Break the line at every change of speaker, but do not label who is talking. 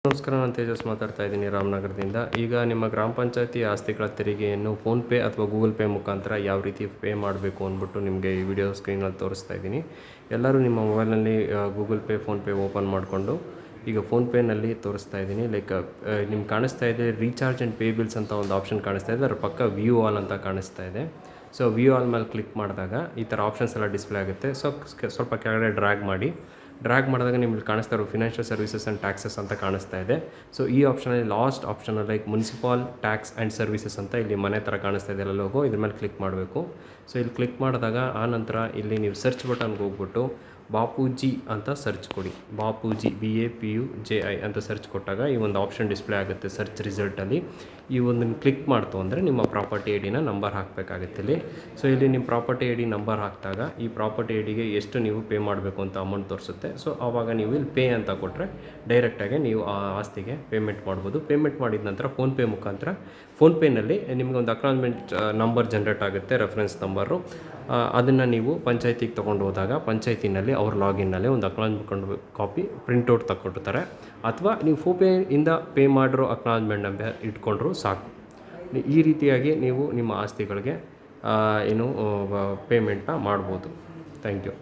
ನಮಸ್ಕಾರ, ನಾನು ತೇಜಸ್ ಮಾತಾಡ್ತಾ ಇದ್ದೀನಿ ರಾಮನಗರದಿಂದ. ಈಗ ನಿಮ್ಮ ಗ್ರಾಮ ಪಂಚಾಯತಿ ಆಸ್ತಿಗಳ ತೆರಿಗೆಯನ್ನು ಫೋನ್ಪೇ ಅಥವಾ ಗೂಗಲ್ ಪೇ ಮುಖಾಂತರ ಯಾವ ರೀತಿ ಪೇ ಮಾಡಬೇಕು ಅಂದ್ಬಿಟ್ಟು ನಿಮಗೆ ಈ ವಿಡಿಯೋ ಸ್ಕ್ರೀನಲ್ಲಿ ತೋರಿಸ್ತಾ ಇದ್ದೀನಿ. ಎಲ್ಲರೂ ನಿಮ್ಮ ಮೊಬೈಲ್ನಲ್ಲಿ ಗೂಗಲ್ ಪೇ, ಫೋನ್ಪೇ ಓಪನ್ ಮಾಡಿಕೊಂಡು ಈಗ ಫೋನ್ಪೇನಲ್ಲಿ ತೋರಿಸ್ತಾ ಇದ್ದೀನಿ. ಲೈಕ್ ನಿಮ್ಗೆ ಕಾಣಿಸ್ತಾ ಇದೆ ರೀಚಾರ್ಜ್ ಆ್ಯಂಡ್ ಪೇ ಬಿಲ್ಸ್ ಅಂತ ಒಂದು ಆಪ್ಷನ್ ಕಾಣಿಸ್ತಾ ಇದೆ. ಅದರ ಪಕ್ಕ ವ್ಯೂ ಆಲ್ ಅಂತ ಕಾಣಿಸ್ತಾ ಇದೆ. ಸೊ ವ್ಯೂ ಆಲ್ ಮೇಲೆ ಕ್ಲಿಕ್ ಮಾಡಿದಾಗ ಈ ಥರ ಆಪ್ಷನ್ಸ್ ಎಲ್ಲ ಡಿಸ್ಪ್ಲೇ ಆಗುತ್ತೆ. ಸೊ ಸ್ವಲ್ಪ ಕೆಳಗಡೆ ಡ್ರ್ಯಾಗ್ ಮಾಡಿದಾಗ ನಿಮಗೆ ಕಾಣಿಸ್ತಾ ಇರೋ ಫಿನಾನ್ಷಿಯಲ್ ಸರ್ವಿಸಸ್ ಆ್ಯಂಡ್ ಟ್ಯಾಕ್ಸಸ್ ಅಂತ ಕಾಣಿಸ್ತಾ ಇದೆ. ಸೊ ಈ ಆಪ್ಷನಲ್ಲಿ last option like municipal tax and services ಅಂತ ಇಲ್ಲಿ ಮನೆ ಥರ ಕಾಣಿಸ್ತಾ ಇದೆ ಲೋಗೋ, ಇದ್ರ ಮೇಲೆ ಕ್ಲಿಕ್ ಮಾಡಬೇಕು. ಸೊ ಇಲ್ಲಿ ಕ್ಲಿಕ್ ಮಾಡಿದಾಗ ಆ ನಂತರ ಇಲ್ಲಿ ನೀವು ಸರ್ಚ್ ಬಟನ್ಗೆ ಹೋಗ್ಬಿಟ್ಟು ಬಾಪೂಜಿ ಅಂತ ಸರ್ಚ್ ಕೊಡಿ. ಬಾಪೂಜಿ BAPUJI ಅಂತ ಸರ್ಚ್ ಕೊಟ್ಟಾಗ ಈ ಒಂದು ಆಪ್ಷನ್ ಡಿಸ್ಪ್ಲೇ ಆಗುತ್ತೆ ಸರ್ಚ್ ರಿಸಲ್ಟಲ್ಲಿ. ಈ ಒಂದನ್ನು ಕ್ಲಿಕ್ ಮಾಡ್ತು ಅಂದರೆ ನಿಮ್ಮ ಪ್ರಾಪರ್ಟಿ ಐ ಡಿನ ನಂಬರ್ ಹಾಕಬೇಕಾಗುತ್ತೆ ಇಲ್ಲಿ. ಸೊ ಇಲ್ಲಿ ನಿಮ್ಮ ಪ್ರಾಪರ್ಟಿ ಐ ಡಿ ನಂಬರ್ ಹಾಕಿದಾಗ ಈ ಪ್ರಾಪರ್ಟಿ ಐ ಡಿಗೆ ಎಷ್ಟು ನೀವು ಪೇ ಮಾಡಬೇಕು ಅಂತ ಅಮೌಂಟ್ ತೋರಿಸುತ್ತೆ. ಸೊ ಆವಾಗ ನೀವು ಇಲ್ಲಿ ಪೇ ಅಂತ ಕೊಟ್ಟರೆ ಡೈರೆಕ್ಟಾಗಿ ನೀವು ಆ ಆಸ್ತಿಗೆ ಪೇಮೆಂಟ್ ಮಾಡ್ಬೋದು. ಪೇಮೆಂಟ್ ಮಾಡಿದ ನಂತರ ಫೋನ್ಪೇ ಮುಖಾಂತರ ಫೋನ್ಪೇನಲ್ಲಿ ನಿಮಗೆ ಒಂದು ಅಕ್ನಾಲಜ್ಮೆಂಟ್ ನಂಬರ್ ಜನ್ರೇಟ್ ಆಗುತ್ತೆ, ರೆಫರೆನ್ಸ್ ನಂಬರು. ಅದನ್ನು ನೀವು ಪಂಚಾಯತಿಗೆ ತೊಗೊಂಡು ಹೋದಾಗ ಪಂಚಾಯತಿನಲ್ಲಿ ಅವ್ರ ಲಾಗಿನ್ನಲ್ಲಿ ಒಂದು ಅಕ್ನಾಲಜ್ಮೆಂಟ್ ಕಾಪಿ ಪ್ರಿಂಟೌಟ್ ತಗೊಳ್ತಾರೆ. ಅಥವಾ ನೀವು ಫೋನ್ಪೇಯಿಂದ ಪೇ ಮಾಡಿರೋ ಅಕ್ನಾಲಜ್ಮೆಂಟ್ ನಂಬರ್ ಇಟ್ಕೊಂಡ್ರೂ ಸಾಕು. ಈ ರೀತಿಯಾಗಿ ನೀವು ನಿಮ್ಮ ಆಸ್ತಿಗಳಿಗೆ ಪೇಮೆಂಟ್ನ ಮಾಡ್ಬೋದು. Thank you.